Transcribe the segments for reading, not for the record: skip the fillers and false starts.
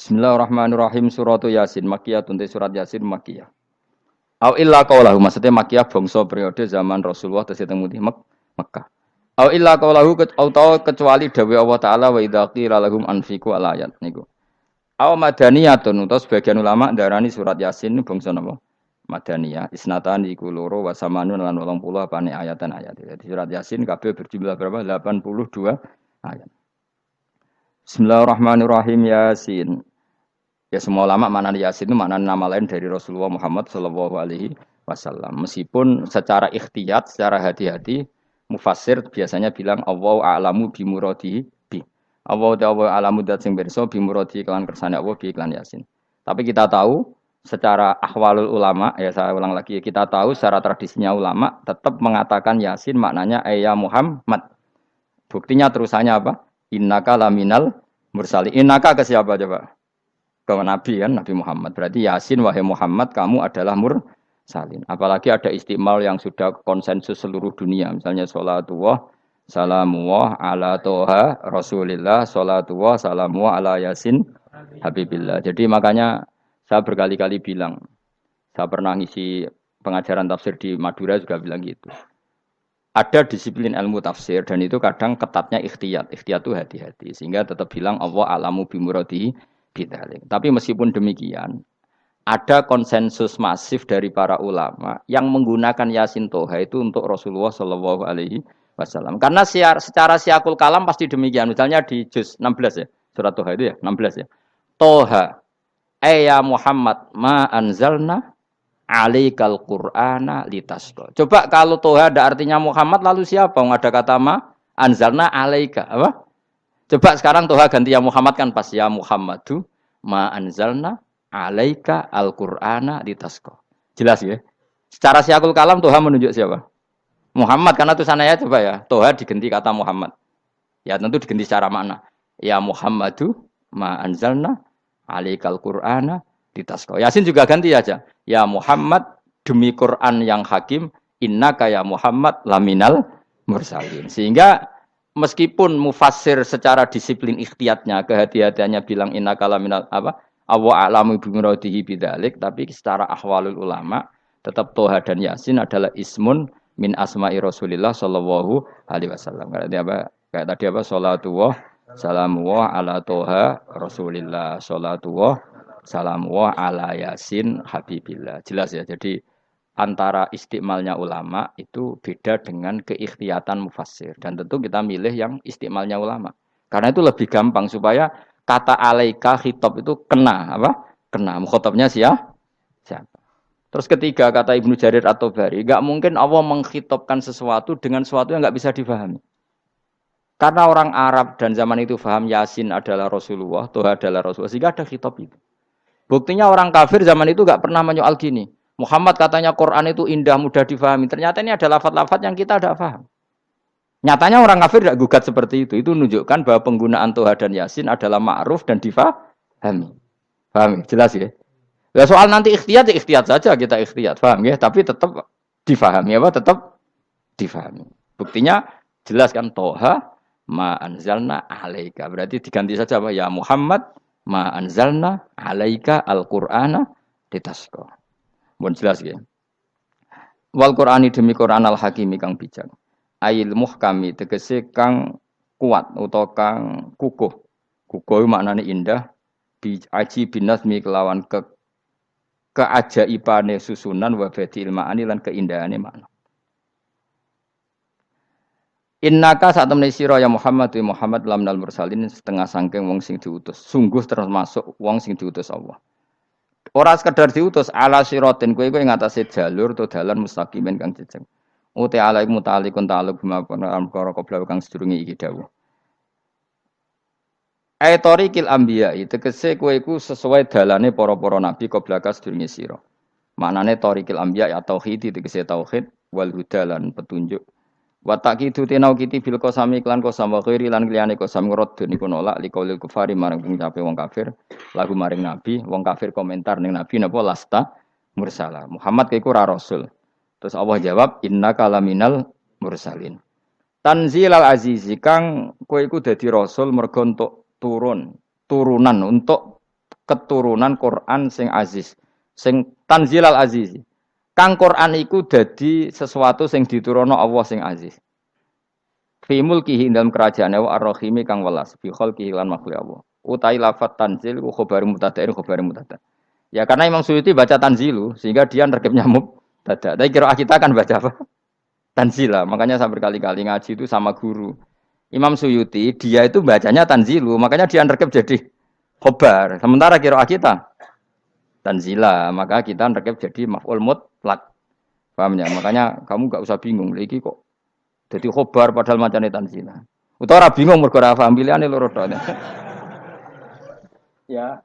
Bismillahirrahmanirrahim. Suratu Yasin Makkiyah tunte surat Yasin Makkiyah. Au illa qaulahu maksudnya Makkiyah bangsa periode zaman Rasulullah tesih teng Mekkah. Au illa qaulahu kecuali dawuh Allah taala wa idza qila lahum anfiqu al ayat niku. Au madaniyatun utawa sebagian ulama darani surat Yasin bangsa napa? Madaniyah. Isnatan iku loro wa samanun lan 80 apane ayatan-ayat. Jadi surat Yasin kabeh berjumlah berapa? 82 ayat. Bismillahirrahmanirrahim. Yasin. Ya semua ulama makna Yasin itu makna nama lain dari Rasulullah Muhammad Shallallahu Alaihi Wasallam. Meskipun secara ikhtiyat, secara hati-hati, mufassir biasanya bilang Allah a'lamu bimuradihi bi. Allah a'lamu dat sing pirsa bimuradihi kelan kersane Allah bi iklan Yasin. Tapi kita tahu secara ahwalul ulama, ya saya ulang lagi, kita tahu secara tradisinya ulama tetap mengatakan Yasin maknanya ya Muhammad. Buktinya terusannya apa? Innaka laminal mursali. Innaka ke siapa coba? Ke Nabi kan, Nabi Muhammad. Berarti Yasin wahai Muhammad kamu adalah mursalin. Apalagi ada istimal yang sudah konsensus seluruh dunia. Misalnya sholatullah, salamullah ala toha rasulillah, sholatullah, salamullah ala yasin habibillah. Jadi makanya saya berkali-kali bilang, saya pernah ngisi pengajaran tafsir di Madura juga bilang gitu. Ada disiplin ilmu tafsir dan itu kadang ketatnya ikhtiyat. Ikhtiyat itu hati-hati. Sehingga tetap bilang Allah alamu bimuradihi bidalik. Tapi meskipun demikian, ada konsensus masif dari para ulama yang menggunakan Yasin Toha itu untuk Rasulullah Shallallahu Alaihi Wasallam. Karena secara siakul kalam pasti demikian. Misalnya di juz 16 ya, surat Toha itu ya, 16 ya. Toha, ya Muhammad, ma anzalna alaikal Qur'ana litasqa. Coba kalau Toha ada artinya Muhammad, lalu siapa? Ada kata ma anzalna alaika, apa? Coba sekarang Toha ganti ya Muhammad kan pas ya Muhammadu ma anzalna alaika al-Qur'ana litasqa. Jelas ya? Secara siakul kalam Toha menunjuk siapa? Muhammad karena tulisannya coba ya. Toha diganti kata Muhammad. Ya tentu diganti secara makna. Ya Muhammadu ma anzalna alaikal Qur'ana litasqa. Yasin juga ganti aja. Ya Muhammad demi Quran yang hakim innaka ya Muhammad laminal mursalin. Sehingga meskipun mufassir secara disiplin ikhtiyatnya, kehati-hatiannya bilang innaka laminal apa? Awa a'lamu bimuradihi bidzalik, tapi secara ahwalul ulama tetap Toha dan Yasin adalah ismun min asma'i Rasulillah sallallahu alaihi wasallam. Kayak tadi apa? Salatullah salamullah ala Toha Rasulillah, salatullah salamullah ala Yasin habibillah. Jelas ya. Jadi antara istimalnya ulama itu beda dengan keikhtiyatan mufassir. Dan tentu kita milih yang istimalnya ulama. Karena itu lebih gampang supaya kata alaika khitab itu kena apa? Kena mukhatabnya siapa? Terus ketiga kata Ibnu Jarir atau Bari, enggak mungkin Allah mengkhitabkan sesuatu dengan sesuatu yang enggak bisa difahami. Karena orang Arab dan zaman itu paham Yasin adalah Rasulullah, Toha adalah Rasulullah, sehingga ada khitab itu. Buktinya orang kafir zaman itu enggak pernah menyoal gini. Muhammad katanya Quran itu indah, mudah difahami. Ternyata ini ada lafaz-lafaz yang kita tidak paham. Nyatanya orang kafir tidak gugat seperti itu. Itu menunjukkan bahwa penggunaan Toha dan Yasin adalah ma'ruf dan difahami. Paham? Jelas ya? Ya soal nanti ikhtiyat, ya ikhtiyat saja kita ikhtiyat. Paham ya? Tapi tetap difahami. Apa? Tetap difahami. Buktinya jelas kan Toha ma anzalna alaika. Berarti diganti saja apa? Ya Muhammad ma anzalna alaika al-Qur'ana litasqa. Mohon jelas ya. Wal Qur'ani demi Qur'an al Hakimi kang bijak. Ail muhkami tegese kang kuat utawa kang kukuh. Kukuh maknane indah bi aji binasmi kelawan keajaibane susunan wa badil ma'ani lan keindahane makna. Innaka saat temne sira ya Muhammad wa Muhammad lamnal mursalin setengah sangking wong sing diutus. Sungguh termasuk wong sing diutus Allah. Ora sekedar diutus ala siratin kowe ngatasi jalur to dalan mustaqimin kang jejeg. Uti alaihi mutalikun ta'alluq bima perkara qabla kang sedurunge iki dawuh. Tariqil anbiya tegese kowe iku sesuai dalane para-para nabi qabla ka sedurunge sira. Maknane tariqil anbiya ya tauhid tegese tauhid wal huda lan petunjuk. Wa taqidu tinau kiti bil qasami lan qasam wa ghairi lan liyane qasam ngrad niku nolak liqaulil kufari marang pengucape wong kafir lagu maring nabi wong kafir komentar ning nabi napa lasta mursala Muhammad iku ora rasul. Terus Allah jawab innaka laminal mursalin. Tanzilal azizi kang kowe iku dadi rasul mergo entuk turunan untuk keturunan Quran sing aziz, sing tanzilal aziz. Kang Quran iku dadi sesuatu sing diturunno Allah sing aziz. Fi mulkihi dalam kerajaane wa ar-rahimi kang welas fi khalqihi lan makhluk Allah. Utai lafat tanzil ku khabar mubtada'in khabar mubtada'. Ya karena Imam Suyuti baca tanzilu sehingga dia nerkepnya mubtada'. Tapi kira kita akan baca apa? Tanzila. Makanya saya berkali-kali ngaji itu sama guru. Imam Suyuti dia itu bacanya tanzilu, makanya dia nerkep jadi khabar. Sementara kira kita tanzila, maka kita nerkep jadi maf'ul mutlaq. Paham ya? Makanya kamu enggak usah bingung lagi kok. Jadi khobar padahal macane tanzila. Utawa ora bingung mergo ora paham pilihane loro tok. Ya.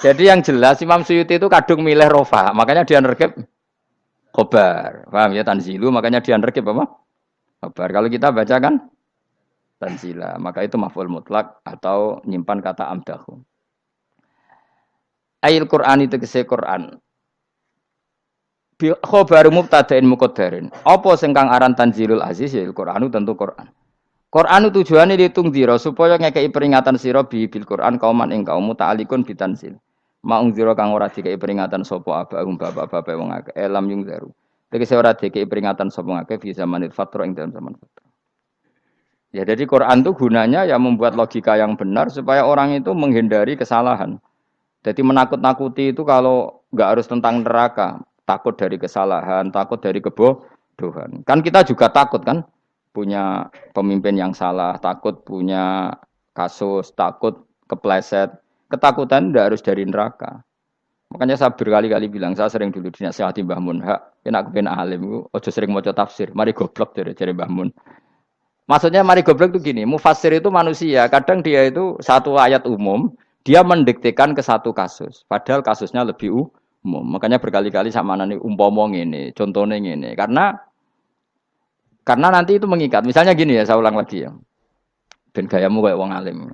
Jadi yang jelas Imam Suyuti itu kadung milih rofa, makanya dia nerkep khobar. Paham ya tanzilu, makanya dia nerkep apa? Khobar. Kalau kita baca kan tanzila, maka itu maf'ul mutlak atau nyimpan kata amdahu. Ayil Qur'an itu kese Qur'an. Bi khabar mubtada'in muqaddarin. Apa sing kang aran tanzilul aziz ya Qur'anu tentu Qur'an. Qur'anu tujuane ditung dira supaya ngekeki peringatan sira bil Qur'an kauman ing kaum muta'alikun bitanzil. Maung dira kang ora dikeki peringatan sapa abahum bapak-bapak wong akeh elam yung daru. Tegese ora dikeki peringatan sapa ngakeh fi zamanil fatra ing dalam zaman fatra. Ya jadi Quran itu gunanya ya membuat logika yang benar supaya orang itu menghindari kesalahan. Jadi menakut-nakuti itu kalau enggak harus tentang neraka. Takut dari kesalahan, takut dari kebodohan. Kan kita juga takut kan punya pemimpin yang salah, takut punya kasus, takut kepleset. Ketakutan tidak harus dari neraka. Makanya saya berkali-kali bilang, saya sering dulu dinasihati Mbah Mun, enak kepen alim, ojo sering maca tafsir, mari goblok dari Mbah Mun. Maksudnya mari goblok itu gini, mufassir itu manusia, kadang dia itu satu ayat umum, dia mendiktekan ke satu kasus, padahal kasusnya lebih umum. Makanya berkali-kali sama nani umpama ngene, contohnya ngene. Karena nanti itu mengikat. Misalnya gini ya, saya ulang lagi ya. Ben gayamu kayak wong alim.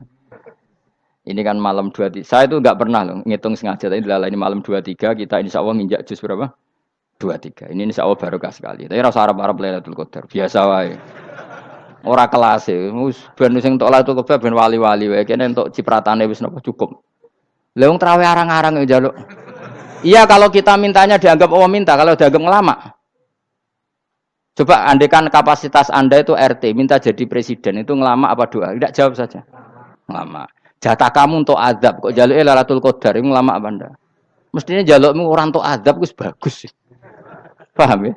Ini kan malam 23. Saya itu enggak pernah loh ngitung sengaja tadi ini malam 23 kita insya Allah nginjak juz berapa? 23. Ini insya Allah barokah sekali. Tapi rasa Arab-Arab Lailatul Qadar. Biasa wae. Ora kelas e. Wis ben sing entuk Lailatul Qadar ben wali-wali wae. Kene entuk cipratane wis napa cukup. Lah wong traweh arang-arang ya njaluk. Iya kalau kita mintanya dianggap Allah minta, kalau dianggap ngelama. Coba andekan kapasitas Anda itu RT, minta jadi presiden, itu ngelama apa doa? Tidak jawab saja. Ngelama. Jatah kamu untuk azab, kok jaluknya Lailatul Qadar, itu ngelama apa Anda? Mestinya jalukmu orang untuk azab, itu bagus. Paham ya?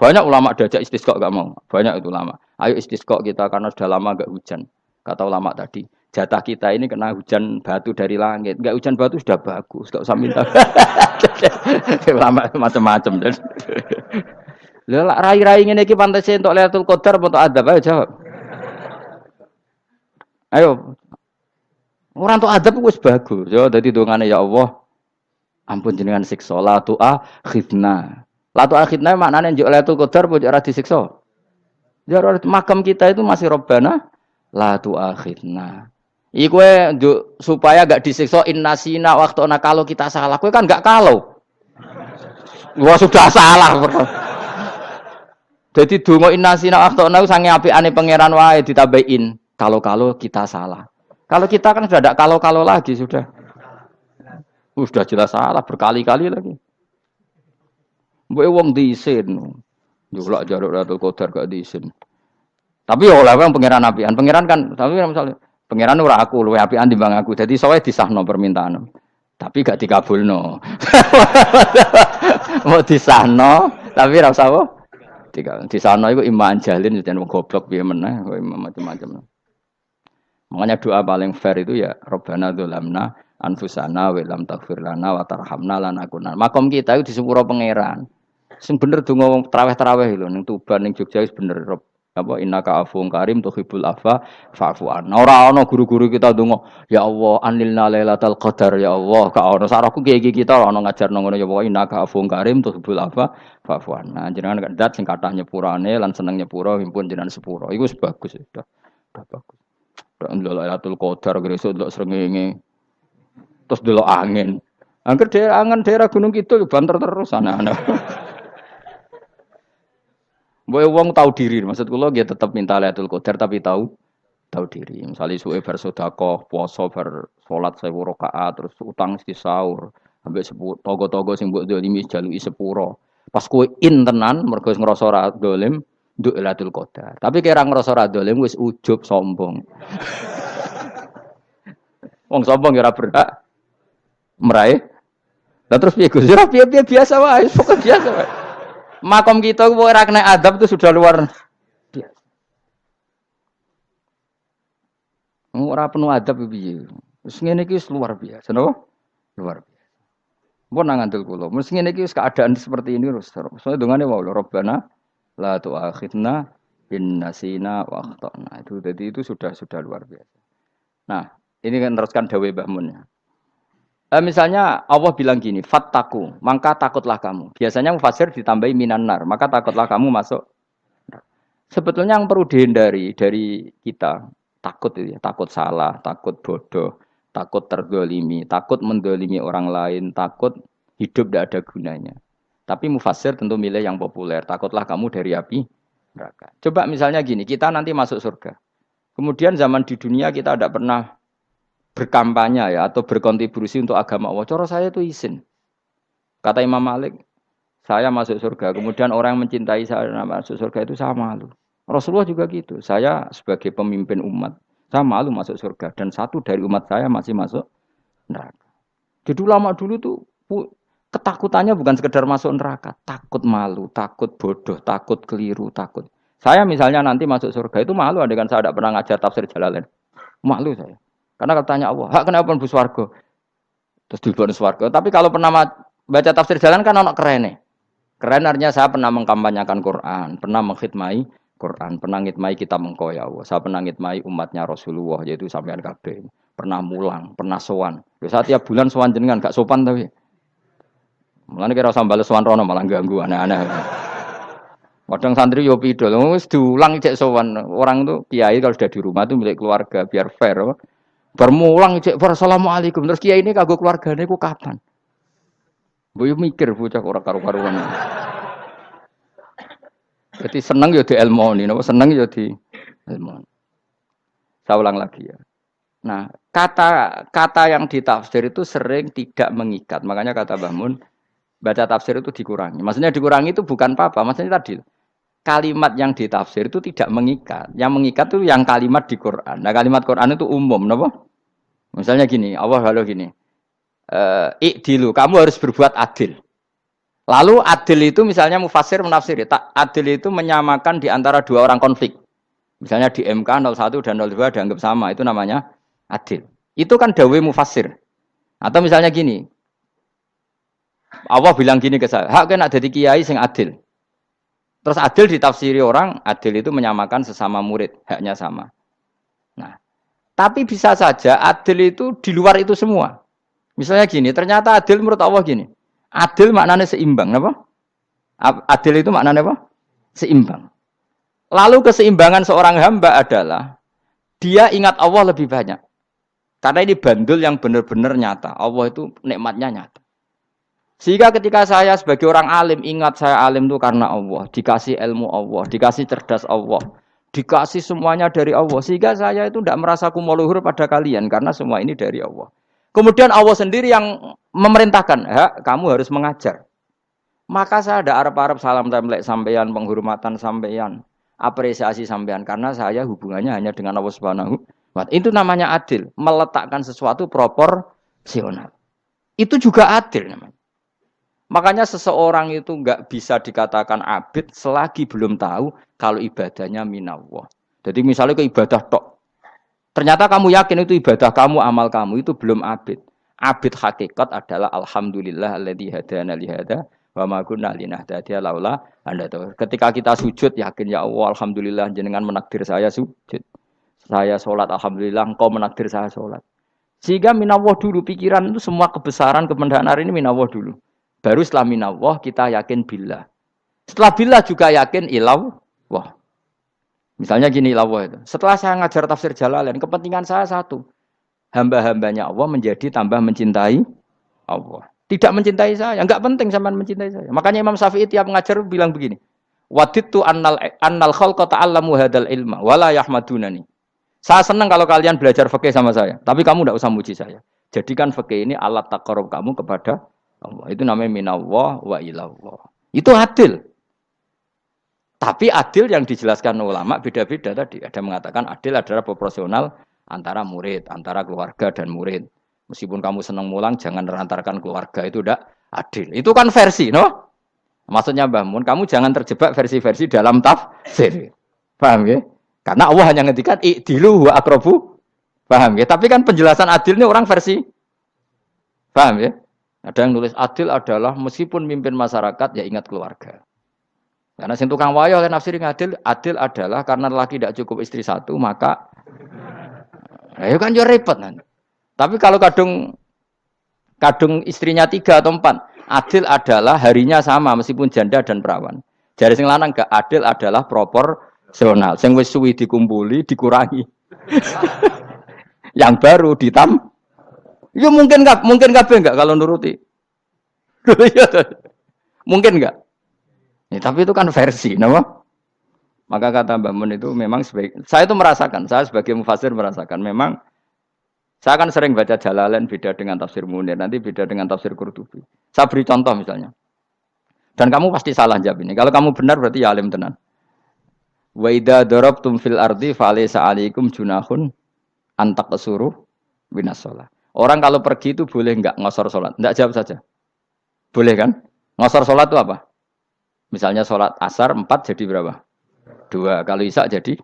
Banyak ulama diajak istisqa gak mau. Banyak itu ulama. Ayo istisqa kita karena sudah lama gak hujan. Kata ulama tadi. Jatah kita ini kena hujan batu dari langit. Enggak hujan batu sudah bagus, enggak usah minta. Lama macam-macam. Lah rai-rai ngene iki pantese entuk Lailatul Qadar apa entuk adab ayo jawab. Ayo. Ora entuk adab wis bagus. Yo dadi dongane ya Allah. Ampun jenengan siksa la tu'a khidna. La tu'a khidna maknane njuk Lailatul Qadar apa ora disiksa. Ya makam kita itu masih Rabbana la tu'a khidna. Iku supaya gak disiksa innasina waktu ana kalau kita salah. Kowe kan gak kalau. Wah sudah salah. Jadi donga innasina waktu ana sange apikane pangeran wae ditambahin kalau kita salah. Kalau kita kan sudah ada kalau lagi sudah. Sudah jelas salah berkali-kali lagi. Mbok wong diisin. Julak jaruk Lailatul Qadar gak diisin. Tapi ya oleh pangeran apian. Pangeran kan tapi misalnya pangeran ora aku luwe apian timbang aku. Jadi sowe disahno permintaan. Tapi gak dikabulno. Mau disahno tapi ora usah apa? Disahno iku iman jalin jan wong goblok piye meneh, macam-macam. Makanya doa paling fair itu ya Rabbana dzalamna anfusana wa lam taghfir lana wa tarhamna lanakunanna. Makom kita itu di sepuro pangeran. Sing bener donga wong traweh-traweh lho ning Tuban ning Jogja wis bener. Apa innaka afuwun karim tuhibbul afwa fa'fu anna. Ora ana guru-guru kita ndonga, ya Allah anilna lailatul qadar ya Allah. Ka ono saraku kiye-kiye kita ono ngajarno ngono ya Allah innaka afuwun karim tuhibbul afwa fa'fu anna. Jenengan kandat sing kathah nyepurane lan seneng nyepuro himpun jenengan sepuro. Iku wis bagus sudah. Sudah bagus. Ndelok lailatul qadar gresuk ndelok srengenge. Terus ndelok angin. Angger daerah Gunung Kidul banter terus anak-anak. Boy wong tahu diri, maksud kula dia tetap minta Lailatul Qadar tapi tahu diri. Misalnya suwe bar sedekah, puasa bar salat 1000 rakaat terus utang mesti sahur, ambek togo-togo sing mbok dolimi jaluki sepuro. Pas kowe tenan mergo ngrasa ora dolim, nduk Lailatul Qadar. Tapi kira ngrasa ora dolim wis ujub sombong. Wong sombong ya ora berhak meraih. Lah terus piye Gus? Ora piye-piye biasa wae, pokok biasa wae. Makom kita kok ora kena adab itu sudah luar biasa. Ora penuh adab piye. Wis ngene iki luar biasa, napa? Luar biasa. Mun nang ngandel kula, mesti ngene iki keadaan seperti ini terus. Soale dongane wae Rabbana la tu'akhidna in nasina wa akhtana. Itu sudah luar biasa. Nah, ini kan teruskan dawuh Mbah Mun. Misalnya Allah bilang gini, fattaku, maka takutlah kamu. Biasanya mufasir ditambahi minan nar, maka takutlah kamu masuk. Sebetulnya yang perlu dihindari dari kita, takut itu ya, takut salah, takut bodoh, takut terdolimi, takut mendolimi orang lain, takut hidup tidak ada gunanya. Tapi mufasir tentu milih yang populer, takutlah kamu dari api neraka. Coba misalnya gini, kita nanti masuk surga. Kemudian zaman di dunia kita tidak pernah berkampanye ya atau berkontribusi untuk agama Allah. Cara saya itu izin. Kata Imam Malik, saya masuk surga. Kemudian orang yang mencintai saya masuk surga itu saya malu. Rasulullah juga gitu. Saya sebagai pemimpin umat, saya malu masuk surga. Dan satu dari umat saya masih masuk neraka. Jadi ulama dulu tuh ketakutannya bukan sekedar masuk neraka, takut malu, takut bodoh, takut keliru, takut. Saya misalnya nanti masuk surga itu malu dengan saya tidak pernah ngajar tafsir Jalalain. Malu saya. Karena katanya Allah, hak kenapa pun swarga? Terus dibon swarga. Tapi kalau pernah baca tafsir jalan kan ono keren. Keren artinya saya pernah mengkampanyakan Quran, pernah mengkhidmati Quran, pernah ngitmai kitab engkau ya Allah. Saya pernah ngitmai umatnya Rasulullah yaitu sampean kabeh. Pernah mulang, pernah sowan. Saya tiap bulan sowan jenengan gak sopan tapi. Mulane kira usah bales sowan rono malah ganggu aneh-aneh. Kadang santri yo pidol, wis diulang cek sowan. Orang tuh kiai kalau sudah di rumah tuh milik keluarga biar fair. Bermulang cek assalamualaikum terus kiai ini kagok keluargane ku kapan? Mbok mikir bocah ora karo-karuan. Jadi seneng ya di ilmoni, napa seneng ya di ilmoni. Saya ulang lagi ya. Nah, kata yang ditafsir itu sering tidak mengikat. Makanya kata Mbah Mun, baca tafsir itu dikurangi. Maksudnya dikurangi itu bukan apa-apa, maksudnya tadi kalimat yang ditafsir itu tidak mengikat. Yang mengikat itu yang kalimat di Quran. Nah, kalimat Quran itu umum, napa? Misalnya gini, Allah kalau gini. Ikdilu, kamu harus berbuat adil. Lalu adil itu misalnya mufasir menafsiri, adil itu menyamakan di antara dua orang konflik. Misalnya di MK 01 dan 02 dianggap sama, itu namanya adil. Itu kan dawai mufasir. Atau misalnya gini, Allah bilang gini ke saya, hak kena jadi kiai sing adil. Terus adil ditafsiri orang, adil itu menyamakan sesama murid, haknya sama. Nah, tapi bisa saja adil itu di luar itu semua. Misalnya gini, ternyata adil menurut Allah gini. Adil maknanya seimbang, apa? Adil itu maknanya apa? Seimbang. Lalu keseimbangan seorang hamba adalah dia ingat Allah lebih banyak. Karena ini bandul yang benar-benar nyata. Allah itu nikmatnya nyata. Sehingga ketika saya sebagai orang alim ingat saya alim itu karena Allah, dikasih ilmu Allah, dikasih cerdas Allah, dikasih semuanya dari Allah. Sehingga saya itu tidak merasa kumuluhur pada kalian karena semua ini dari Allah. Kemudian Allah sendiri yang memerintahkan, kamu harus mengajar. Maka saya ada arep-arep salam templek sampeyan, penghormatan sampeyan, apresiasi sampeyan karena saya hubungannya hanya dengan Allah Subhanahu wa Ta'ala. Itu namanya adil, meletakkan sesuatu proporsional. Itu juga adil namanya. Makanya seseorang itu enggak bisa dikatakan abid selagi belum tahu kalau ibadahnya minallah. Jadi misalnya ke ibadah tok. Ternyata kamu yakin itu ibadah kamu, amal kamu itu belum abid. Abid hakikat adalah alhamdulillah alladzi hadana li hada wa ma kunna linahtadiya laula anda tahu. Ketika kita sujud yakin ya Allah alhamdulillah jenengan menakdir saya sujud. Saya salat alhamdulillah engkau menakdir saya salat. Sehingga minallah dulu pikiran itu semua kebesaran kemendahan hari ini minallah dulu. Baru setelah minallah kita yakin billah. Setelah billah juga yakin illallah. Misalnya gini illallah itu. Setelah saya ngajar tafsir Jalalain, kepentingan saya satu. Hamba-hambanya Allah menjadi tambah mencintai Allah. Tidak mencintai saya, enggak penting sampean mencintai saya. Makanya Imam Syafi'i tiap ngajar bilang begini. Wadittu annal khalqa ta'allamu hadal ilma wala yahmadunani. Saya senang kalau kalian belajar fikih sama saya, tapi kamu tidak usah muji saya. Jadikan fikih ini alat taqarrub kamu kepada Allah. Itu namanya minallah wa ilallah. Itu adil. Tapi adil yang dijelaskan ulama beda-beda tadi. Ada mengatakan adil adalah proporsional antara murid, antara keluarga dan murid. Meskipun kamu senang mulang, jangan merantarkan keluarga, itu tidak adil. Itu kan versi, no? Maksudnya Mbah Mun, kamu jangan terjebak versi-versi dalam tafsir. Paham ya? Karena Allah hanya ngendikan i'dilu wa aqrabu. Paham ya? Tapi kan penjelasan adil ini orang versi. Paham ya? Ada yang nulis adil adalah meskipun mimpin masyarakat ya ingat keluarga. Karena sing tukang wayo kan nafsirin adil adalah karena laki tidak cukup istri satu maka ya kan yo repot nanti. Tapi kalau kadung istrinya 3 atau 4, adil adalah harinya sama meskipun janda dan perawan. Jari sing lanang gak adil adalah proporsional. Sing wis suwi dikumpuli dikurangi. Yang baru ya mungkin kabeh enggak kalau nuruti. Mungkin enggak? Ya, tapi itu kan versi, nama. Maka kata Mbak Mun itu memang saya itu merasakan, saya sebagai mufasir merasakan memang saya akan sering baca Jalalain beda dengan tafsir Munir, nanti beda dengan tafsir Qurtubi. Saya beri contoh misalnya. Dan kamu pasti salah jawab ini. Kalau kamu benar berarti ya alim tenan. Wa idza darabtum fil ardi falaysa 'alaikum junahun an taqsuru binas shalah. Orang kalau pergi itu boleh enggak ngosor salat? Enggak, jawab saja. Boleh kan? Ngosor salat itu apa? Misalnya salat asar 4 jadi berapa? 2. Kalau isya jadi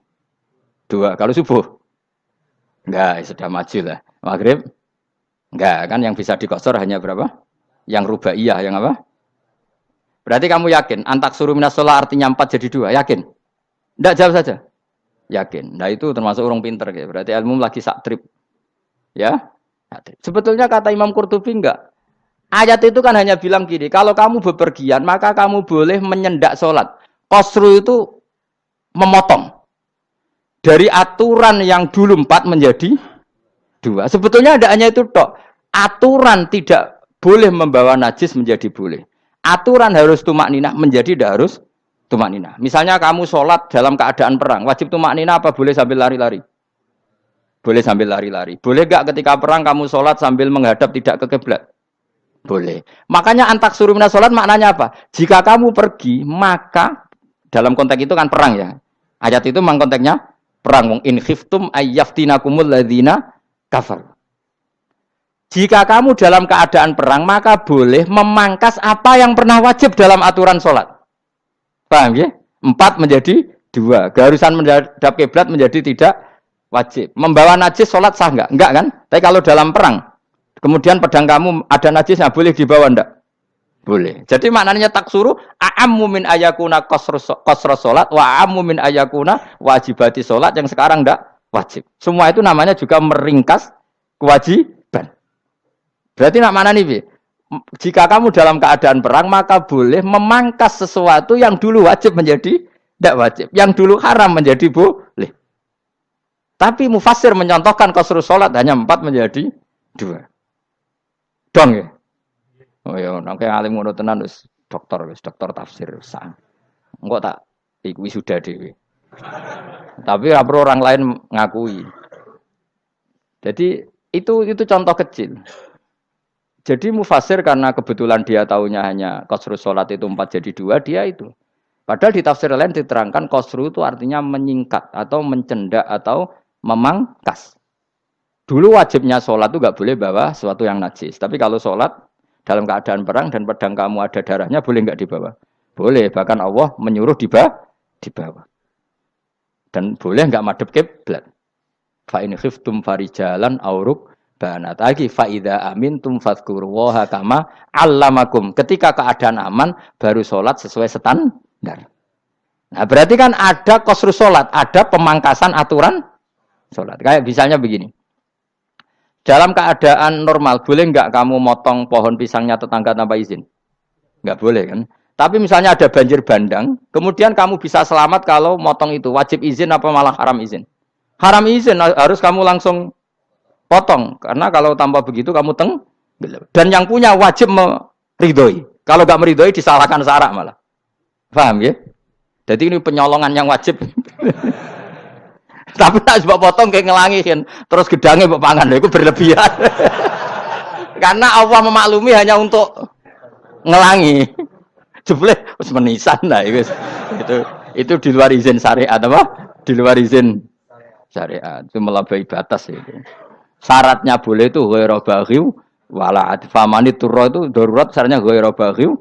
2. Kalau subuh? Enggak, sudah maju lah. Maghrib? Enggak, kan yang bisa dikosor hanya berapa? Yang rubaiyah, yang apa? Berarti kamu yakin antak suruh minas shalah artinya 4 jadi 2, yakin? Enggak, jawab saja. Yakin. Nah itu termasuk orang pinter ya. Berarti ilmu lagi sak trip. Ya? Sebetulnya kata Imam Qurtubi enggak. Ayat itu kan hanya bilang gini, kalau kamu bepergian maka kamu boleh menyendak sholat. Qasru itu memotong. Dari aturan yang dulu 4 menjadi 2. Sebetulnya ada hanya itu tok. Aturan tidak boleh membawa najis menjadi boleh. Aturan harus tumak ninah menjadi tidak harus tumak ninah. Misalnya kamu sholat dalam keadaan perang, wajib tumak ninah apa boleh sambil lari-lari? Boleh sambil lari-lari. Boleh gak ketika perang kamu sholat sambil menghadap tidak ke kiblat? Boleh. Makanya antak suruh minas sholat maknanya apa? Jika kamu pergi, maka dalam konteks itu kan perang ya. Ayat itu memang konteksnya perang. In khiftum ayyaftinakumul ladzina kafar. Jika kamu dalam keadaan perang, maka boleh memangkas apa yang pernah wajib dalam aturan sholat. Paham ya? 4 menjadi 2. Keharusan menghadap kiblat menjadi tidak wajib. Membawa najis sholat sah enggak? Enggak kan? Tapi kalau dalam perang, kemudian pedang kamu ada najisnya, boleh dibawa enggak? Boleh. Jadi maknanya taksuru a'ammu min ayakuna qasra sholat wa a'ammu min ayakuna wajibati sholat yang sekarang enggak wajib. Semua itu namanya juga meringkas kewajiban. Berarti nak mana nih? Jika kamu dalam keadaan perang maka boleh memangkas sesuatu yang dulu wajib menjadi tidak wajib, yang dulu haram menjadi boleh. Tapi mufassir mencontohkan qasru sholat hanya 4 menjadi 2. Dong ya. Oh ya, nang kaya alim ngono tenan wis dokter tafsir sah. Engko tak iku wisuda dhewe. Tapi ora perlu orang lain ngakui. Jadi itu contoh kecil. Jadi mufassir karena kebetulan dia taunya hanya qasru salat itu 4 jadi 2, dia itu. Padahal di tafsir lain diterangkan qasru itu artinya menyingkat atau mencendak atau memangkas. Dulu wajibnya sholat itu nggak boleh bawa sesuatu yang najis. Tapi kalau sholat dalam keadaan perang dan pedang kamu ada darahnya, boleh nggak dibawa? Boleh. Bahkan Allah menyuruh dibawa. Dan boleh nggak madhep kiblat. Fa in khiftum farijalan auruk banat lagi fa idza amintum fadhkurullaha kama 'allamakum. Ketika keadaan aman baru sholat sesuai standar. Nah, berarti kan ada qasru sholat, ada pemangkasan aturan sholat. Kayak misalnya begini. Dalam keadaan normal, boleh nggak kamu motong pohon pisangnya tetangga tanpa izin? Nggak boleh kan? Tapi misalnya ada banjir bandang, kemudian kamu bisa selamat kalau motong itu. Wajib izin apa malah haram izin? Haram izin, harus kamu langsung potong. Karena kalau tanpa begitu kamu dan yang punya wajib meridhoi. Kalau nggak meridhoi disalahkan syarak malah. Paham ya? Jadi ini penyolongan yang wajib. Tapi tak sebab potong kayak ngelangihin, terus gedangnya mbok pangan lho iku berlebihan. Karena Allah memaklumi hanya untuk ngelangi. Jebule wis menisan lah itu di luar izin syariat apa? Di luar izin syariat. Itu melampaui batas itu. Syaratnya boleh itu ghairu baghiw wala adfamani turra itu darurat syaratnya ghairu baghiw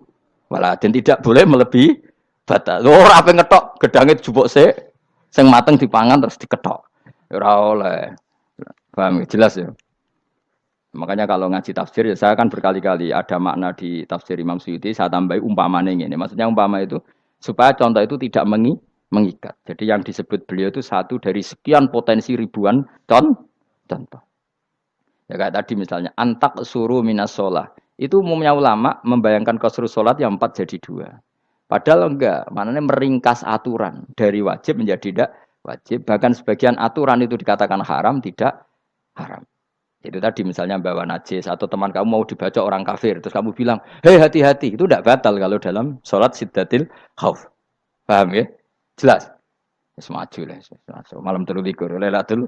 wala dan tidak boleh melebihi batas. Ora ape ngetok gedange jupuk sik sing mateng dipangan terus diketok. Ora oleh. Paham jelas ya. Makanya kalau ngaji tafsir ya saya kan berkali-kali ada makna di tafsir Imam Suyuti saya tambahi umpamanya ini. Maksudnya umpama itu supaya contoh itu tidak mengikat. Jadi yang disebut beliau itu satu dari sekian potensi ribuan contoh. Ya kayak tadi misalnya antak suruh minas sholah. Itu umumnya ulama membayangkan qasrus sholat yang 4 jadi 2. Padahal enggak, maknanya meringkas aturan dari wajib menjadi tidak wajib. Bahkan sebagian aturan itu dikatakan haram, tidak haram. Itu tadi misalnya bawa najis atau teman kamu mau dibaca orang kafir, terus kamu bilang, hei hati-hati, itu tidak batal kalau dalam sholat siddatil khauf. Paham ya? Jelas? Semaju lah. Malam telulikur, lelatul.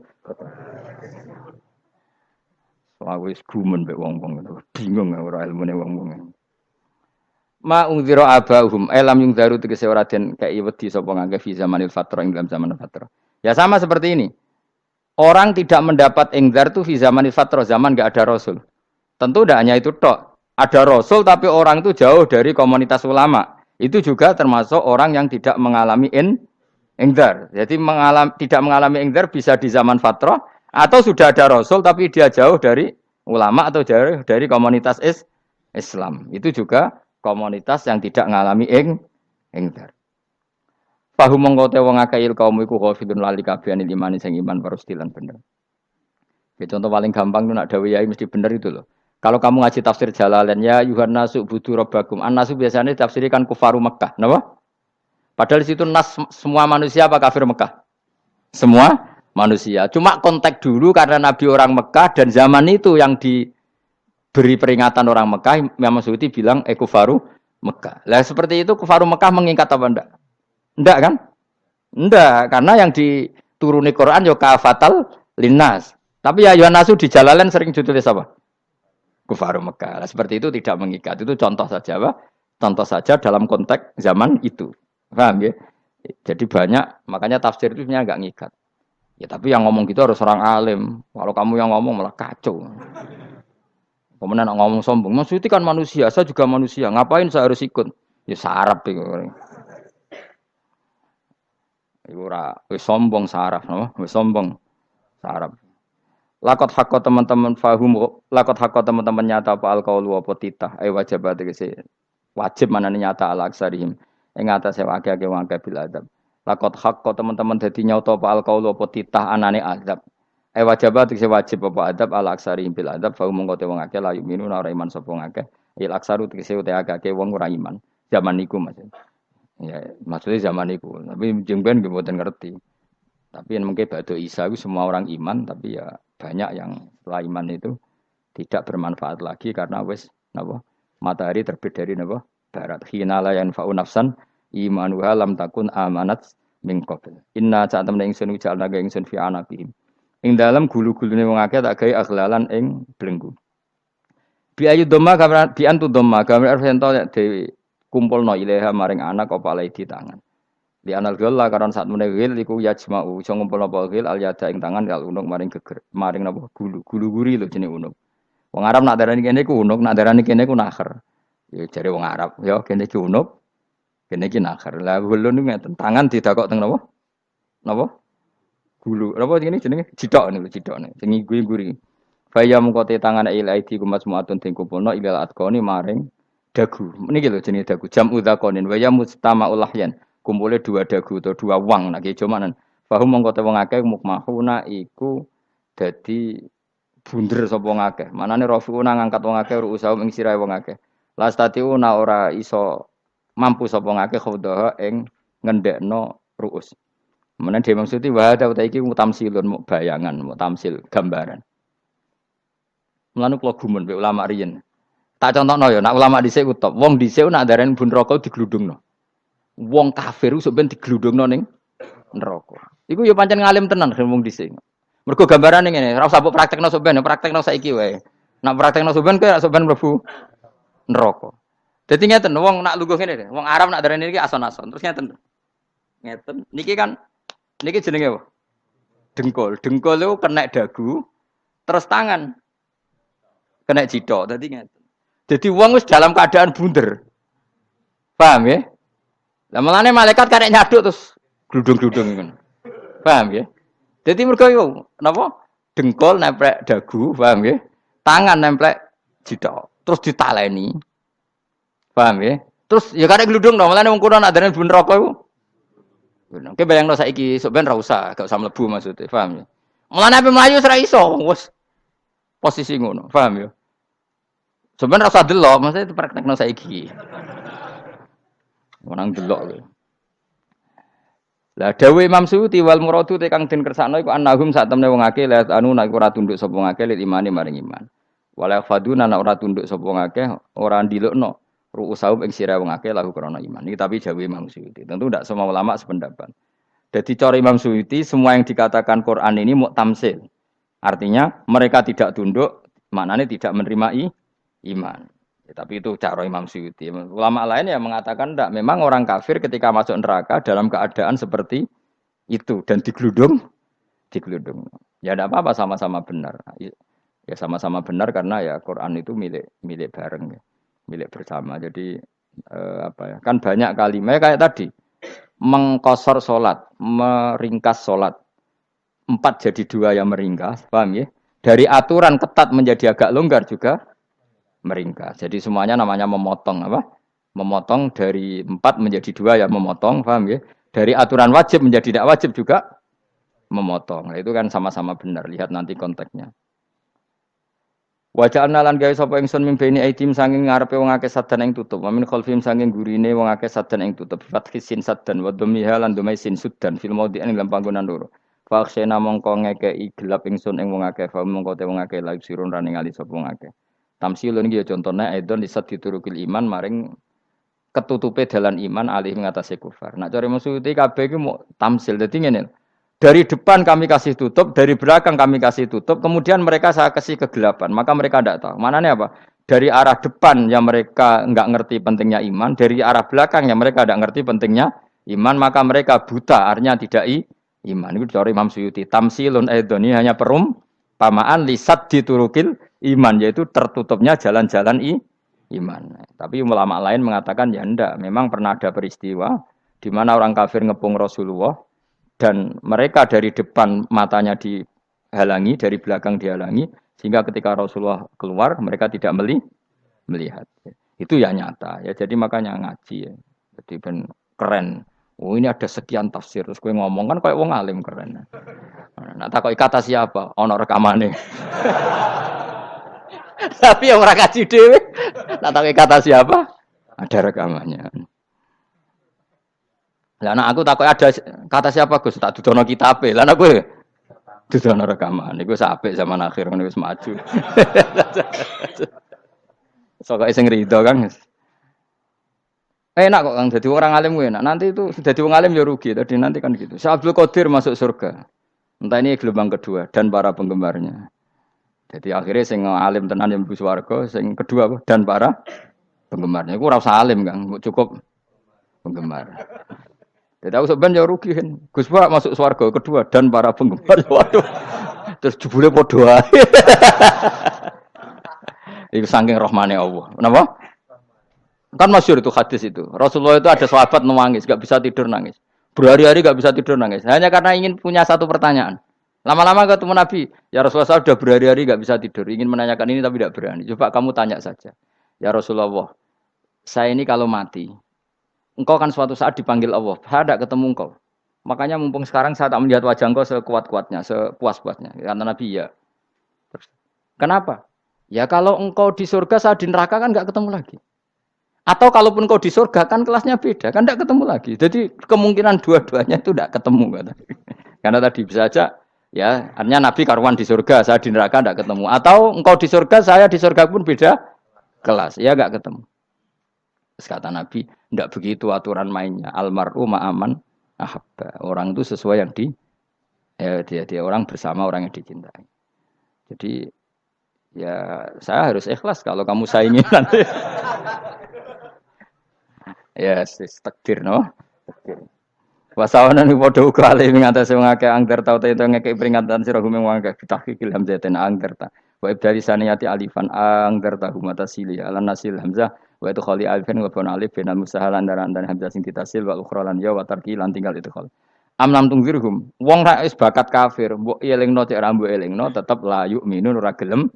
Soalnya wis gumen mbek wong-wong bingung ora ilmune wong-wong. Ma ungzira abahum lam yungzaru tegese ora den kei wedi sapa ngangge fi zamanil fatrah ing dalam zaman fatrah. Ya sama seperti ini. Orang tidak mendapat ingzar itu fi zamanil fatrah, zaman enggak ada rasul. Tentu tidak hanya itu tok. Ada rasul tapi orang itu jauh dari komunitas ulama. Itu juga termasuk orang yang tidak mengalami ingzar. Jadi tidak mengalami ingzar bisa di zaman fatrah atau sudah ada rasul tapi dia jauh dari ulama atau jauh dari komunitas Islam. Itu juga komunitas yang tidak mengalami ingzar. Fahum mengkote wong akail kaum iku khafidun lali kabehane imane sing iman parustilan bener. Ya contoh paling gampang itu nak dawuh yai mesti bener itu loh. Kalau kamu ngaji tafsir Jalalain ya Yuhannasu budu rabbakum. An-nasu biasanya tafsirikan kufaru Mekah, napa? Padahal di situ nas semua manusia apa kafir Mekah? Semua manusia. Cuma konteks dulu karena Nabi orang Mekah dan zaman itu yang diberi peringatan orang Mekah, Imam Suyuti bilang kufaru Mekah. Lah seperti itu kufaru Mekah mengikat apa enggak? Enggak kan? Enggak, karena yang dituruni Quran yo kafatal linnas. Tapi ya Yuhannasu di Jalalain sering ditulis apa? Kufaru Mekah. Nah, seperti itu tidak mengikat. Itu contoh saja, Pak. Contoh saja dalam konteks zaman itu. Paham ya? Jadi banyak, makanya tafsir itu sebenarnya enggak ngikat. Ya tapi yang ngomong gitu harus orang alim. Kalau kamu yang ngomong malah kacau. Kemudian ngomong sombong. Maksudnya kan manusia, saya juga manusia. Ngapain saya harus ikut? Ya sarap itu. Iku ora wis sombong saraf, no? Wis sombong saraf. Lakot hakko teman-teman fahum, lakot hakko teman-teman nyata apa alqaulu apa titah, wajib tegese wajib manane nyata al aksarihim. Ing atase akeh-akeh wong akeh bil adab. Lakot hakko teman-teman dadi nyata apa alqaulu apa titah anane azab. Wajib tegese wajib apa adab al aksarihim bil adab fahum mongko te wong akeh la yu'minu ora iman sapa wong akeh. Il aksaru tegese ute akeh wong ora iman. Zaman niku Mas. Ya, maksudnya zaman itu. Tapi jengben nggih mboten ngerti. Tapi yang mungkin batu Isa itu semua orang iman, tapi ya banyak yang setelah iman itu tidak bermanfaat lagi karena wis napa? Matahari terbit dari napa? Barat. Hina la yanfa'u nafsan imanuha lam takun amanat min qabl. Inna sa'atamna ingsun ujalna ga ingsun fi anaqihim. Ing dalam gulu-gulune wong akeh tak gawe aghlalan ing belenggu. Bi ayu dhamma gambar bi antu dhamma gambar ento dewi kumpulno ilaha maring anak apa alai di tangan. Di anal gela karon saat menegil iku yajma'u iso ngumpulno apa gil al yada ing tangan kal unuk maring geger maring napa gulu-guri lho jenenge unuk. Wong Arab nak darani kene iku unuk, nak darani kene iku nakher. Ya jare wong Arab, ya kene iki unuk, kene iki nakher. Lah gulu niku ngeten, tangan didakok teng napa? Napa? Gulu. Napa jenenge cidok niku cidokne. Sing guri-guri. Faya mengkote tangan ilaidi kumas muatun ting kumpulno ilal atqoni maring dagu. Niki lho jenenge dagu. Jam udzakonin wa ya mustama'ul lahyan. Kumpule 2 dagu atau 2 wang nek jomanan. Fahum mongko te wong akeh mukmahuna iku dadi bunder sapa wong akeh. Manane rafiuna ngangkat wong akeh ruusahum ing sirahe wong akeh. Lastatiuna ora iso mampu sapa wong akeh khawdaha ing ngendhekno ruus. Menan dhewe maksudi wa ta iki mutamsilun muk bayangan, muk tamsil gambaran. Mulane kula gumun mbek ulama riyen. Tak contohno ya, nak ulama dhisik utop. Wong dhisik nak darani bun rokok digludungno. Wong kafir sok ben digludungno ning neraka. Iku ya pancen ngalim tenan ngomong dhisik. Mergo gambarane ngene, ora usah mbok praktekno sampean, praktekno saiki wae. Nak praktekno sampean kowe sampean mlebu neraka. Dadi ngeten, wong nak lungguh ngene, wong Arab nak darani iki ason-ason. Terus ngeten. Ngeten. Niki kan niki jenenge apa? Dengkul. Dengkul itu kena dagu, terus tangan kena jidok. Dadi ngeten. Jadi wong wis dalam keadaan bunder. Paham ya? Lah mulane malaikat karek nyaduk terus gludung-gludung ngono. Paham ya? Jadi mergo iku napa? Dengkul nempel dagu, paham ya? Tangan nempel jidok. Terus ditaleni. Paham ya? Terus ya karek gludung dong, mulane wong kuno nak darani bunder apa iku? Oke bayangno saiki sok ben ra usah, gak usah mlebu maksudnya, paham ya? Mulane ape mlayu ora iso, wis posisi ngono, paham ya? Sebenarnya rasa delok, maksudnya itu praktekno saiki. Orang delok lho. Lah dawuh Imam Suyuti wal muradu te kang den kersakno iku annahum sak temne wong akeh la anu nek ora tunduk sapa wong akeh lil imani maring iman. Wala faduna nek ora tunduk sapa wong akeh ora ndilukno ru'usahum ing sira wong akeh lahu krana iman. Iki tapi dawuh Imam Suyuti. Tentu tidak semua ulama sependapat. Jadi cara Imam Suyuti semua yang dikatakan Quran ini muktamsil. Artinya mereka tidak tunduk, maknanya tidak menerima iman. Ya, tapi itu cara Imam Suyuti. Ulama lain yang mengatakan tidak. Memang orang kafir ketika masuk neraka dalam keadaan seperti itu dan digeludung. Ya tidak apa-apa sama-sama benar. Ya sama-sama benar karena ya Quran itu milik bareng, ya. Milik bersama. Jadi apa ya? Kan banyak kalimat kayak tadi mengkosor solat, meringkas solat. 4 jadi 2 yang meringkas, paham ya? Dari aturan ketat menjadi agak longgar juga meringkas. Jadi semuanya namanya memotong apa? Memotong dari 4 menjadi 2 ya memotong, paham ya? Dari aturan wajib menjadi tidak wajib juga memotong. Nah, itu kan sama-sama benar. Lihat nanti konteksnya. Wajah analan gawe sapa ingsun mimpeni aitim sanging ngarepe wong akeh sadan ing tutup. Wa min khalfim sanging gurine wong akeh sadan ing tutup. Fathisin sadan wa dhammiha lan dhamai sin sudan fil maudhi'in ing panggonan loro. Faksena mongko ngekeki gelap ingsun ing wong akeh fa mongko te wong akeh lagi sirun ra ningali sapa wong akeh. Tamsilun iki ya contone aidon disat diturukil iman maring ketutupe dalan iman alih ngatasi kufar. Nak cari maksudnya kabeh iki mau tamsil. Dadi ngene. Dari depan kami kasih tutup, dari belakang kami kasih tutup, kemudian mereka saya kasih kegelapan. Maka mereka tidak tahu. Mananya apa? Dari arah depan yang mereka enggak ngerti pentingnya iman, dari arah belakang yang mereka tidak ngerti pentingnya iman, maka mereka buta, artinya tidak iman. Itu dari Imam Suyuti. Tamsilun aidoni hanya perumpamaan lisat diturukil iman, yaitu tertutupnya jalan-jalan iman. Tapi ulama lain mengatakan ya enggak. Memang pernah ada peristiwa di mana orang kafir ngepung Rasulullah dan mereka dari depan matanya dihalangi, dari belakang dihalangi, sehingga ketika Rasulullah keluar mereka tidak melihat. Itu ya nyata ya. Jadi makanya ngaji ya. Jadi ben keren. Oh ini ada sekian tafsir. Terus gue ngomong kan kayak wong alim keren. Nah takoki kata siapa? Ono rekamane. Tapi yang ora kaji dhewe. Nah takoki kata siapa? Ada rekamannya. Lah anak aku takut ada kata siapa Gus tak dudono kitabe. Lah anak gue dudono rekaman. Iku apik zaman akhir ngono wis maju. Sokoke sing rido Kang. Enak kok Kang dadi orang alim gue enak. Nanti itu dadi wong alim ya rugi. Tadi nanti kan gitu. Syekh Abdul Qadir masuk surga. Entah ini gelombang kedua dan para penggemarnya. Jadi akhirnya sing alim tenan yang mlebu swarga, sing kedua apa? Dan para penggemarnya. Iku ora usah alim Kang, cukup penggemar. Jadi aku sebenarnya rugi kan. Gus Pak masuk swarga kedua dan para penggemar. Waduh. Terus jebule padha ae. Iku saking rahmane Allah. Kenapa? Kan masyhur itu hadis itu. Rasulullah itu ada sahabat nangis, enggak bisa tidur nangis. Berhari-hari enggak bisa tidur nangis. Hanya karena ingin punya satu pertanyaan. Lama-lama ketemu Nabi, ya Rasulullah saya sudah berhari-hari enggak bisa tidur, ingin menanyakan ini tapi tidak berani. Coba kamu tanya saja. Ya Rasulullah, saya ini kalau mati engkau kan suatu saat dipanggil Allah, saya tidak ketemu engkau. Makanya mumpung sekarang saya tak melihat wajah engkau sekuat-kuatnya, sepuas-puasnya. Kata Nabi, ya. Terus, kenapa? Ya kalau engkau di surga, saya di neraka kan enggak ketemu lagi. Atau kalaupun engkau di surga, kan kelasnya beda, kan enggak ketemu lagi. Jadi kemungkinan dua-duanya itu enggak ketemu. Kata. Karena tadi bisa aja, ya artinya Nabi karuan di surga, saya di neraka enggak ketemu. Atau engkau di surga, saya di surga pun beda kelas, ya enggak ketemu. Terus kata Nabi, tidak begitu aturan mainnya. Almaru ma'aman ahabba. Orang itu sesuai yang dia orang bersama orang yang dicintai. Jadi ya saya harus ikhlas kalau kamu saingi nanti. Ya, takdir no. Takdir. Wasawana ni padha uga ale ing atase wong akeh angger tau itu ngekek peringatan sira gumeng wong akeh tahqiqil hamzatin angger ta. Wa ibdali saniyati alifan angger ta humata sili ala nasil hamzah wa itu khali alifan wa bana alif binal musahalan dan hamzah sing ditasil wa ukhra lan ya wa tarki lan tinggal itu khol. Am lam tungzirhum wong ra wis bakat kafir mbok elingno cek ra mbok elingno tetep la yu'minun ora gelem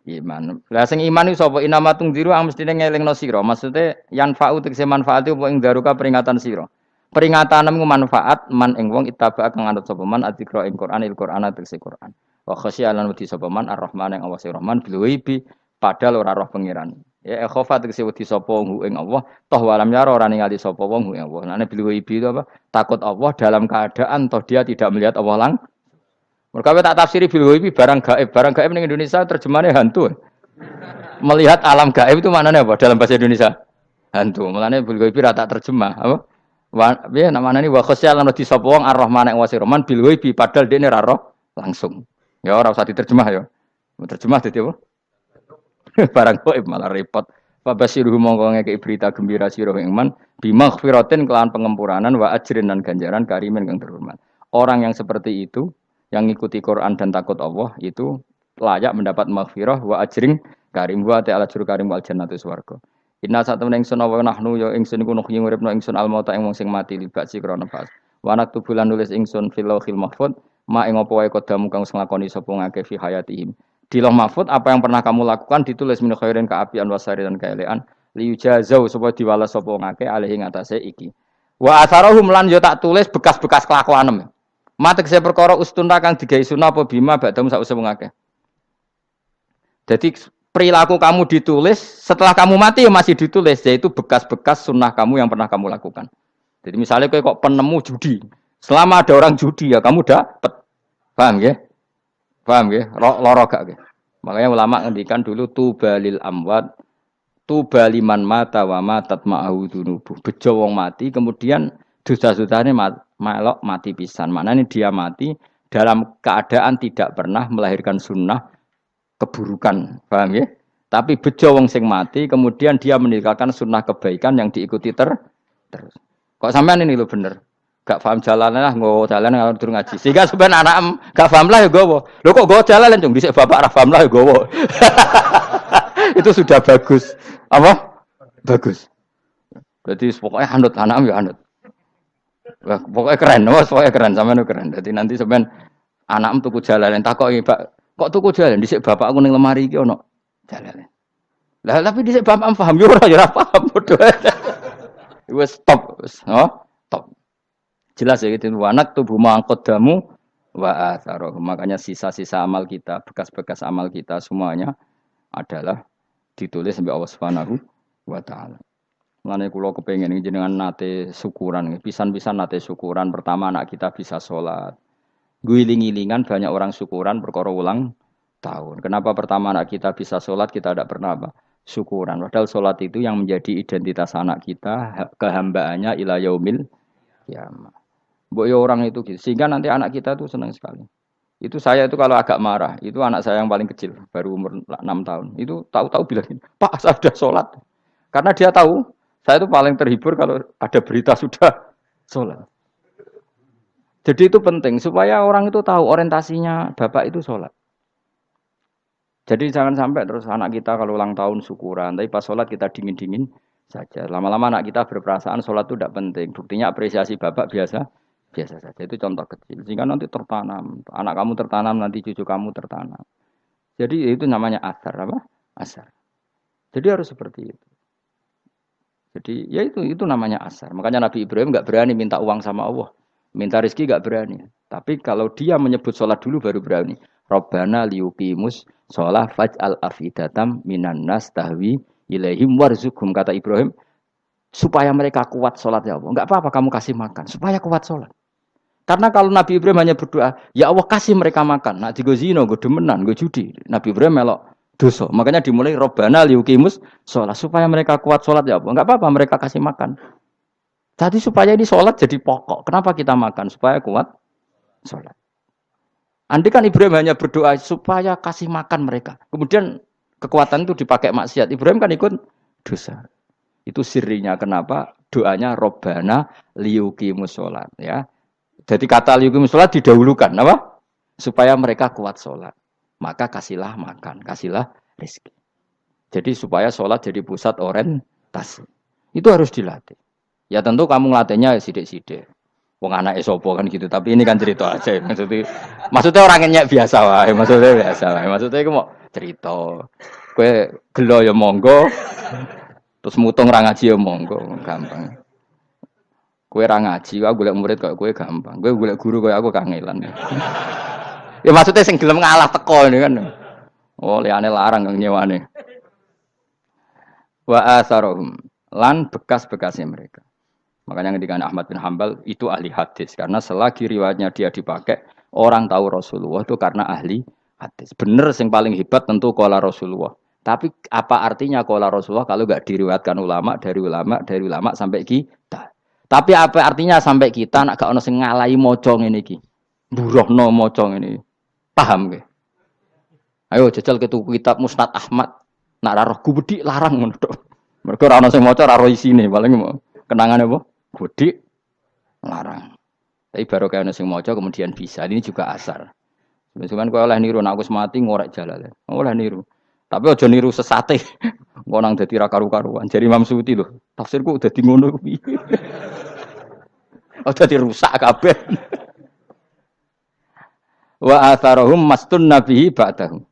iman. Lah sing iman iku sapa inama tungziru ang mestine ngelingno sira. Maksude yanfa'u tegese manfaat apa ing daruka peringatan sira. Peringatanmu manfaat man ing wong ittaba kang anut sapa man adzikra ing Qur'anil Qur'ana tegese Qur'an. Wa khasyialan wedi sapa man Ar-Rahman ing Allah Rahman bil ghaibi padahal ora roh pangeran. Ya khofa tegese wedi sapa wong ing Allah toh walam yara ora ningali sapa wong ing Allah. Nane bil ghaibi itu apa? Takut Allah dalam keadaan toh dia tidak melihat Allah lang. Mergo tak tafsiri bil ghaibi barang gaib. Barang gaib ning Indonesia terjemahannya hantu. Melihat alam gaib itu maknanya apa dalam bahasa Indonesia? Hantu. Mulane bil ghaibi ra tak terjemah, apa? Ya namanya ini wa khosya lan di sapa wong Ar-Rahman ing wasi Rahman bil ghaibi padahal dene ra roh langsung. Ya ora usah diterjemah ya. Terjemah dadi apa? Barang gaib malah repot. Fa basiruhu mongko ngeke berita gembira sira ing man bimaghfiratin kelawan pengempuranan wa ajrin dan ganjaran karimin kang terhormat. Orang yang seperti itu yang ngikuti Quran dan takut Allah itu layak mendapat maghfirah wa ajring karim wa ta'ala juru karim wal jannatu swarga. Inna saat temen ingsun wa nahnu ya ingsun iku nuhyi uripno ingsun al mauta ing wong sing mati libat si krana pas. Wa nak tubulan nulis ingsun fil lauhil mahfuz ma ing apa wae kodamu kang nglakoni sapa ngake fi hayatihim. Di lauh mahfuz apa yang pernah kamu lakukan ditulis min khairin kaapian wasari dan kaelean liujazau supaya diwales sapa ngake alih ing atase iki. Wa atharahum lan yo tak tulis bekas-bekas kelakuanem. Matek saya perkara ustunna kang digawe sunah apa bima badam sak usah ngake. Jadi perilaku kamu ditulis, setelah kamu mati ya masih ditulis, yaitu bekas-bekas sunnah kamu yang pernah kamu lakukan. Jadi misalnya kok penemu judi, selama ada orang judi ya kamu dapat, paham ya? Paham ya? Loro gak ya? Makanya ulama ngendikan dulu tubalil amwat, tubaliman mata wa matat ma'ahu dunubuh. Bejo wong mati, kemudian dosa-dosanya melok mati pisan. Maknanya dia mati dalam keadaan tidak pernah melahirkan sunnah keburukan, paham ya? Tapi bejo wong sing mati, kemudian dia meninggalkan sunnah kebaikan yang diikuti terus. Kok sampean ini lo bener? Gak paham jalannya lah, nggo jalan kalau durung ngaji. Sehingga sebenarnya anak gak paham lah ya gowo. Lo kok gowo jalan cung dhisik bapak ra paham lah ya gowo. Itu sudah bagus. Apa? Bagus. Berarti pokoknya anut anak ya anut. Wah, pokoknya keren, pokoknya keren sampean keren. Jadi nanti sampean anakmu tuku jalan takoki, Pak. Kok tuku jalan dhisik bapak aku ning lemari iki ono jalan. Lah tapi dhisik bapak paham yo ora paham padha. Wis stop, wis, stop. Jelas ya gitu wanak tubuh mangkodamu wa atharoh. Makanya sisa-sisa amal kita, bekas-bekas amal kita semuanya adalah ditulis sampai Allah Subhanahu wa taala. Mulane kula kepengin jenengan nate syukuran, pisan-pisan nate syukuran pertama anak kita bisa sholat. Guling-gilingan banyak orang syukuran perkara ulang tahun. Kenapa pertama anak kita bisa sholat kita tidak pernah apa? Syukuran. Padahal sholat itu yang menjadi identitas anak kita, kehambaannya ila yaumil kiamah. Mbok ya orang itu gitu. Sehingga nanti anak kita tuh senang sekali. Itu saya itu kalau agak marah, itu anak saya yang paling kecil, baru umur 6 tahun. Itu tahu-tahu bilang, "Pak, saya sudah sholat." Karena dia tahu, saya itu paling terhibur kalau ada berita sudah sholat. Jadi itu penting supaya orang itu tahu orientasinya bapak itu sholat. Jadi jangan sampai terus anak kita kalau ulang tahun syukuran, tapi pas sholat kita dingin-dingin saja. Lama-lama anak kita berperasaan sholat itu tidak penting. Buktinya apresiasi bapak biasa saja. Itu contoh kecil. Sehingga nanti tertanam, anak kamu tertanam, nanti cucu kamu tertanam. Jadi itu namanya asar apa? Asar. Jadi harus seperti itu. Jadi ya itu namanya asar. Makanya Nabi Ibrahim nggak berani minta uang sama Allah. Minta rezeki gak berani. Tapi kalau dia menyebut sholat dulu baru berani. Rabbana liyuqimus sholat faj'al afidatam minan nas tahwi ilaihim warzuqhum. Kata Ibrahim, supaya mereka kuat sholat ya Allah. Enggak apa-apa kamu kasih makan. Supaya kuat sholat. Karena kalau Nabi Ibrahim hanya berdoa, ya Allah kasih mereka makan. Nak digo zina, go demenan, go judi. Nabi Ibrahim melok dosa. Makanya dimulai Rabbana liyuqimus sholat. Supaya mereka kuat sholat ya Allah. Enggak apa-apa mereka kasih makan. Jadi supaya ini sholat jadi pokok. Kenapa kita makan? Supaya kuat sholat. Andai kan Ibrahim hanya berdoa supaya kasih makan mereka. Kemudian kekuatan itu dipakai maksiat. Ibrahim kan ikut dosa. Itu sirinya kenapa doanya Robbana liyuqimus sholat. Ya. Jadi kata liyuqimus sholat didahulukan. Apa? Supaya mereka kuat sholat. Maka kasihlah makan, kasihlah rezeki. Jadi supaya sholat jadi pusat orientasi. Itu harus dilatih. Ya tentu kamu ngelatihnya sidik-sidik. Wong anak esopo kan gitu. Tapi ini kan cerita aja. Maksudnya orangnya biasa wae. Maksudnya biasa wae. Maksudnya itu mau cerita. Kue gelo ya monggo. Terus mutung ra ngaji ya monggo. Gampang. Kue ra ngaji, aku golek murid kok kue gampang. Kue golek guru kok aku kangelan. Ya maksudnya sing gelem ngalah teko ini kan. Oh, liyane larang kang nyewane. Wa asarohum lan bekas-bekasnya mereka. Makanya ketika Ahmad bin Hambal itu ahli hadis karena selagi riwayatnya dia dipakai orang tahu Rasulullah itu karena ahli hadis. Bener yang paling hebat tentu qala Rasulullah. Tapi apa artinya qala Rasulullah kalau enggak diriwayatkan dari ulama sampai kita. Tapi apa artinya sampai kita nak gak ono sing ngalahi maca ngene iki. Mburohno maca ngene. Paham nggih? Ayo jajal ke tuku kitab Musnad Ahmad. Nak ra roh gubedi larang ngono tok. Mergo ora ono sing maca ora roh isine, paling kenangan apa? Gudi larang. Tapi baru kayak nasi mojo kemudian bisa. Ini juga asar. Sebenarnya kau oleh niru, nak aku mati ngorek jalan. Oleh niru. Tapi ojo niru sesate. Kau nang jadi karu-karuan. Jadi Imam Suyuti loh. Tafsirku udah di ngono. Udah dirusak kabeh. Wa atharahum mastun nabihi ba'dahum.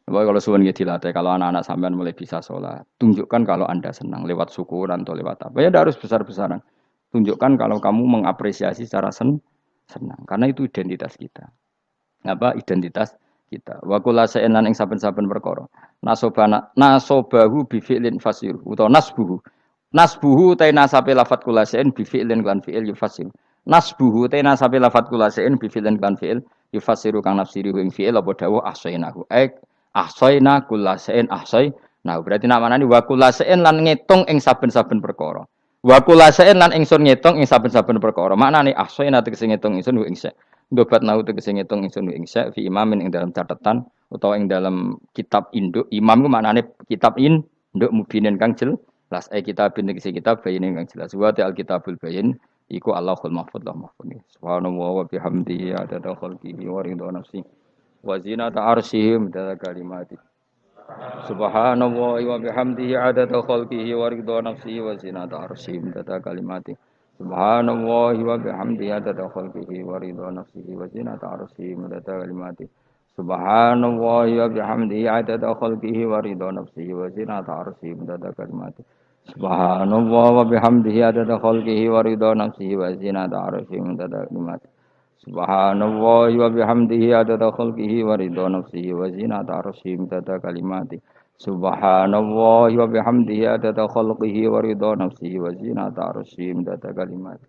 Bahwa kalau suwun gitu dilatih, kalau anak-anak sampean mulai bisa sholat, tunjukkan kalau anda senang lewat syukuran atau lewat apa. Ya harus besar-besaran. Tunjukkan kalau kamu mengapresiasi secara senang, karena itu identitas kita. Apa identitas kita? Wa kullasain lan ing saben-saben perkara. Nasobahu bi fi'lin fasir utawa nasbuhu ta nasabe lafat kullasain bi fi'lin lan fi'il yufasir. Nasbuhu ta nasabe lafat kullasain bi fi'lin lan fi'il yufasiru kang nafsiri ing fi'il apa dawuh ahsainahu. Ahsaina kullasain ahsai. Nah, berarti namanya wa kullasain lan ngitung ing saben-saben perkara. Wa kullasain lan ingsun ngitung ing saben-saben perkara. Maknane ahsaina tegese ngitung ingsun ing sa. Ndobat nau tegese ngitung ingsun ing sa fi imamin ing dalam catatan utawa ing dalam kitab induk. Imam ku maknane kitab induk mubinin kang jelas. Kitabin tegese kitab bayin kang jelas. Wa al kitabul bayin iku Allahul mahfuz lah mahfuz. Subhanallah wa bihamdihi adada khalqihi wa ridha nafsi. Wa zinata arsyihim dada kalimati. Subhanallah wa bihamdihi adada khalqihi wa ridha nafsihi wa zinata arsyihim dada kalimati. Subhanallah wa bihamdihi adada khalqihi wa ridha nafsihi wa zinata arsyihim dada kalimati. Subhanallah wa bihamdihi adada khalqihi wa ridha nafsihi wa zinata arsyihim dada kalimati. Subhanallah wa bihamdihi adada khalqihi wa ridha nafsihi wa zinata arsyihim dada kalimati. Subhanallah wa bihamdihi adada khalqihi wa ridha nafsihi wa zinata arsyihim dada kalimati. Subhanallah wa bihamdihi adada khalqihi wa ridha nafsihi wa zinata arsyihim dada kalimati.